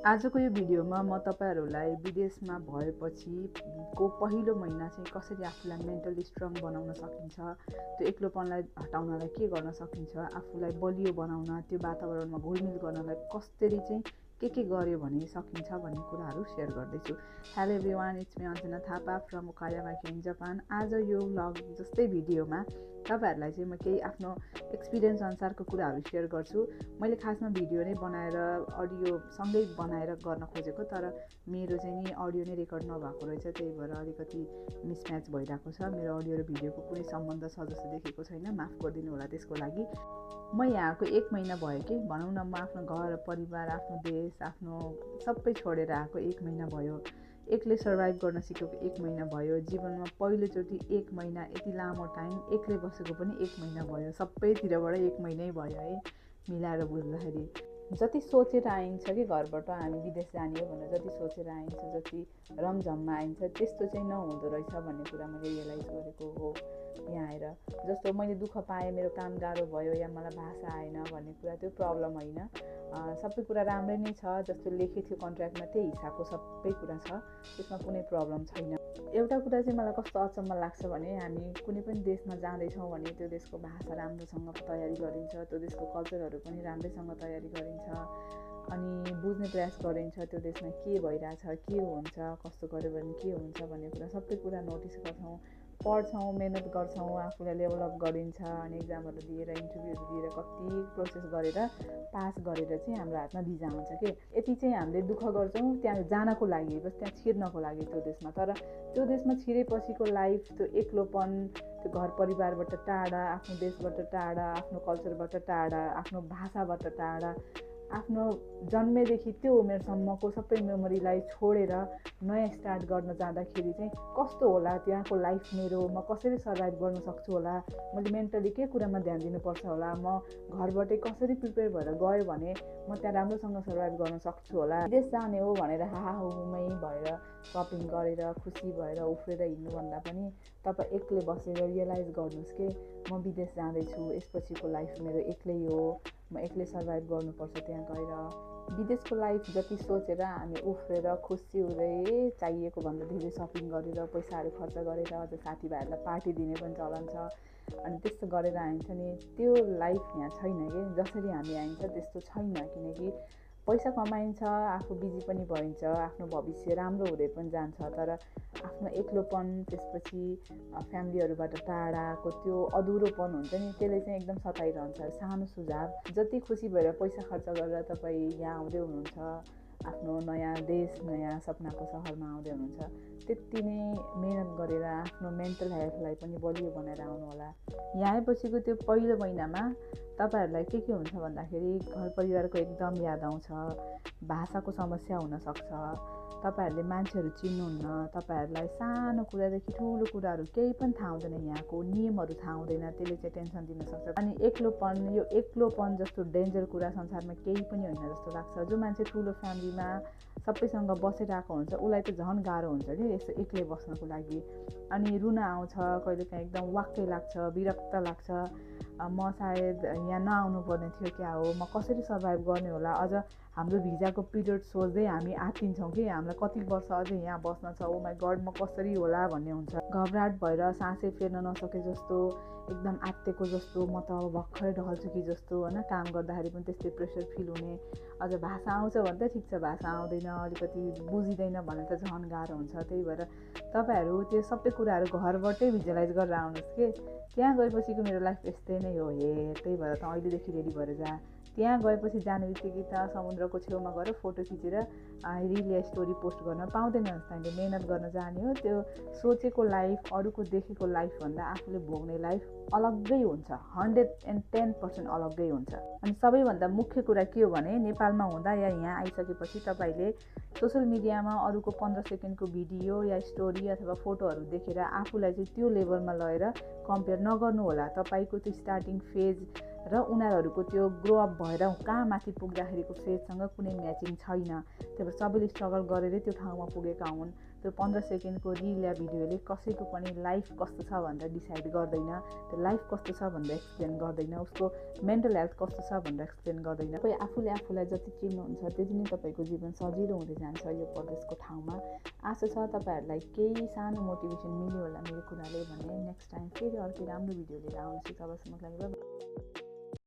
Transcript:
आजको यो भिडियोमा म तपाईहरुलाई विदेशमा भएपछिको पहिलो महिना चाहिँ कसरी आफूलाई मेन्टली स्ट्रङ बनाउन सकिन्छ, त्यो एक्लोपनलाई हटाउनलाई के गर्न सकिन्छ, आफूलाई बलियो बनाउन, त्यो वातावरणमा घुलमिल गर्नलाई कसरी चाहिँ के गर्यो भने सकिन्छ भन्ने कुराहरू शेयर गर्दैछु। Hello everyone, it's me Anjana Thapa from ओकायामाकी इन जापान। आज यो व्लग जस्तै भिडियोमा तपाईहरुलाई चाहिँ म केही आफ्नो एक्सपिरियन्स अनुसारको कुराहरू शेयर गर्छु। मैले खासमा भिडियो नै बनाएर अडियो सँगै बनाएर गर्न खोजेको, तर मेरो चाहिँ नि अडियो नै रेकर्ड नभएको रहेछ, त्यही भएर अलिकति मिसम्याच भइरहेको छ। मेरो अडियो र भिडियोको कुनै सम्बन्ध छ जस्तो देखेको छैन, माफ गरिदिनु होला त्यसको लागि। म यहाँको 1 महिना भयो कि भनौँ न, म आफ्नो घर परिवार, आफ्नो देश, आफ्नो सबै छोडेर आएको 1 महिना भयो। एक्लै सर्भाइभ गर्न सिकेको 1 महिना भयो। जीवनमा पहिलोचोटि 1 महिना यति लामो टाइम एक्लै बसेको पनि 1 महिना भयो। सबैतिरबाट 1 महिनै भयो है, मिलाएर बुझ्दाखेरि। जति सोचेर आइन्छ कि घरबाट हामी विदेश जाने हो भनेर जति सोचेर आइन्छ, जति रमझममा आइन्छ, त्यस्तो चाहिँ नहुँदो रहेछ भन्ने कुरा मैले रियलाइज गरेको हो यहाँ आएर। जस्तो मैले दुःख पाएँ, मेरो काम गाह्रो भयो या मलाई भाषा आएन भन्ने कुरा त्यो प्रब्लम होइन। सबै कुरा राम्रै नै छ, जस्तो लेखेको थियो कन्ट्र्याक्टमा त्यही हिसाबको सबै कुरा छ, त्यसमा कुनै प्रब्लम छैन। एउटा कुरा चाहिँ मलाई कस्तो अचम्म लाग्छ भने, हामी कुनै पनि देशमा जाँदैछौँ भने त्यो देशको भाषा राम्रोसँग तयारी गरिन्छ, त्यो देशको कल्चरहरू पनि राम्रैसँग तयारी गरिन्छ, अनि बुझ्ने प्रयास गरिन्छ त्यो देशमा के भइरहेछ, के हुन्छ, कस्तो गर्यो भने के हुन्छ भन्ने कुरा सबै कुरा नोटिस गर्छौँ, पढ्छौँ, मेहनत गर्छौँ, आफूलाई लेभल अप गरिन्छ, अनि एक्जामहरू दिएर इन्टरभ्यूहरू दिएर कति प्रोसेस गरेर पास गरेर चाहिँ हाम्रो हातमा भिजा हुन्छ कि। यति चाहिँ हामीले दुःख गर्छौँ त्यहाँ जानको लागि, बस त्यहाँ छिर्नको लागि त्यो देशमा। तर त्यो देशमा छिरेपछिको लाइफ, त्यो एक्लोपन, त्यो घर परिवारबाट टाढा, आफ्नो देशबाट टाढा, आफ्नो कल्चरबाट टाढा, आफ्नो भाषाबाट टाढा, आफ्नो जन्मेदेखि त्यो उमेरसम्मको सबै मेमोरीलाई छोडेर नयाँ स्टार्ट गर्न जाँदाखेरि चाहिँ कस्तो होला त्यहाँको लाइफ मेरो, म कसरी सर्भाइभ गर्न सक्छु होला, मैले मेन्टली के कुरामा ध्यान दिनुपर्छ होला, म घरबाटै कसरी प्रिपेयर भएर गयो भने म त्यहाँ राम्रोसँग सर्भाइभ गर्न सक्छु होला। विदेश जाने हो भनेर हाहाहुमै भएर सपिङ गरेर खुसी भएर उफ्रेर हिँड्नुभन्दा पनि तपाईँ एक्लै बसेर रियलाइज गर्नुहोस् कि म विदेश जाँदैछु, यसपछिको लाइफ मेरो एक्लै हो, म एक्लै सर्भाइभ गर्नुपर्छ त्यहाँ गएर। विदेशको लाइफ जति सोचेर हामी उफ्रेर खुसी हुँदै चाहिएको भन्दा धेरै सपिङ गरेर पैसाहरू खर्च गरेर अझ साथीभाइहरूलाई पार्टी दिने पनि चलन छ, अनि त्यस्तो गरेर आइन्छ नि, त्यो लाइफ यहाँ छैन कि। जसरी हामी आइन्छ त्यस्तो छैन, किनकि पैसा कमाइन्छ, आफू बिजी पनि भइन्छ, आफ्नो भविष्य राम्रो हुँदै पनि जान्छ, तर आफ्नो एक्लोपन, त्यसपछि फ्यामिलीहरूबाट टाढाको त्यो अधुरोपन हुन्छ नि, त्यसले चाहिँ एकदम सताइरहन्छ। सानो सुझाव, जति खुसी भएर पैसा खर्च गरेर तपाईँ यहाँ आउँदै हुनुहुन्छ, आफ्नो नयाँ देश, नयाँ सपनाको सहरमा आउँदै हुनुहुन्छ, त्यति नै मेहनत गरेर आफ्नो मेन्टल हेल्थलाई पनि बलियो बनाएर आउनु होला। यहाँ आएपछिको त्यो पहिलो महिनामा तपाईहरुलाई के हुन्छ भन्दाखेरि घर परिवारको एकदम याद आउँछ, भाषाको समस्या हुनसक्छ, तपाईहरुले मान्छेहरू चिन्नुहुन्न, तपाईहरुलाई सानो कुरादेखि ठुलो कुराहरू केही पनि थाहा हुँदैन, यहाँको नियमहरू थाहा हुँदैन, त्यसले चाहिँ टेन्सन दिन सक्छ। अनि एक्लोपन, यो एक्लोपन जस्तो डेन्जर कुरा संसारमा केही पनि होइन जस्तो लाग्छ। जो मान्छे ठुलो फ्यामिलीमा सबैसँग बसिरहेको हुन्छ उसलाई त झन् गाह्रो हुन्छ कि यस्तो एक्लै बस्नको लागि। अनि रुन आउँछ, कहिलेकाहीँ एकदम वाक्कै लाग्छ, विरक्त लाग्छ, म सायद यहाँ नआउनु पर्ने थियो, क्या हो, म कसरी सर्भाइभ गर्ने होला। अझ हाम्रो भिजाको पिरियड सोच्दै हामी आत्तिन्छौँ कि हामीलाई कति वर्ष अझै यहाँ बस्न छ, ओ माई गड म कसरी होला भन्ने हुन्छ। घबराहट भएर सासै फेर्न नसके जस्तो, एकदम आत्तेको जस्तो, म त अब भर्खरै ढल्छु कि जस्तो होइन। काम गर्दाखेरि पनि त्यस्तै प्रेसर फिल हुने। अझ भाषा आउँछ भने त ठिक छ, भाषा आउँदैन, अलिकति बुझिँदैन भने त झन् गाह्रो हुन्छ। त्यही भएर तपाईहरु त्यो सबै कुराहरू घरबाटै भिजुअलाइज गरेर आउनुहोस् कि त्यहाँ गएपछिको मेरो लाइफ यस्तै नै हो हे। त्यही भएर त अहिलेदेखि रेडी भएर जा। त्यहाँ गएपछि जाने बित्तिकै त समुद्रको छेउमा गएर फोटो खिचेर रिल या स्टोरी पोस्ट गर्न पाउँदैनस्। हामीले मेहनत गर्न जाने हो। त्यो सोचेको लाइफ, अरूको देखेको लाइफभन्दा आफूले भोग्ने लाइफ अलग्गै हुन्छ, 110% अलग्गै हुन्छ। अनि सबैभन्दा मुख्य कुरा के हो भने, नेपालमा हुँदा या यहाँ आइसकेपछि तपाईँले सोसल मिडियामा अरूको 15 सेकेन्डको भिडियो या स्टोरी अथवा फोटोहरू देखेर आफूलाई चाहिँ त्यो लेभलमा लगेर कम्पेयर नगर्नु होला। तपाईँको त्यो स्टार्टिङ फेज र उनीहरूको त्यो ग्रो अप भएर कहाँ माथि पुग्दाखेरिको फेजसँग कुनै म्याचिङ छैन। त्यही भएर सबैले स्ट्रगल गरेरै त्यो ठाउँमा पुगेका हुन्। त्यो 15 सेकेन्डको रिल या भिडियोले कसैको पनि लाइफ कस्तो छ भनेर डिसाइड गर्दैन, त्यो लाइफ कस्तो छ भनेर एक्सप्लेन गर्दैन, उसको मेन्टल हेल्थ कस्तो छ भनेर एक्सप्लेन गर्दैन। तपाईँ आफूले आफूलाई जति चिन्नुहुन्छ त्यति नै तपाईँको जीवन सजिलो हुँदै जान्छ यो परदेशको ठाउँमा। आशा छ तपाईँहरूलाई केही सानो मोटिभेसन मिल्यो होला मेरो कुराले भने। नेक्स्ट टाइम फेरि अर्को राम्रो भिडियो लिएर आउँछु। तबसम्मको लागि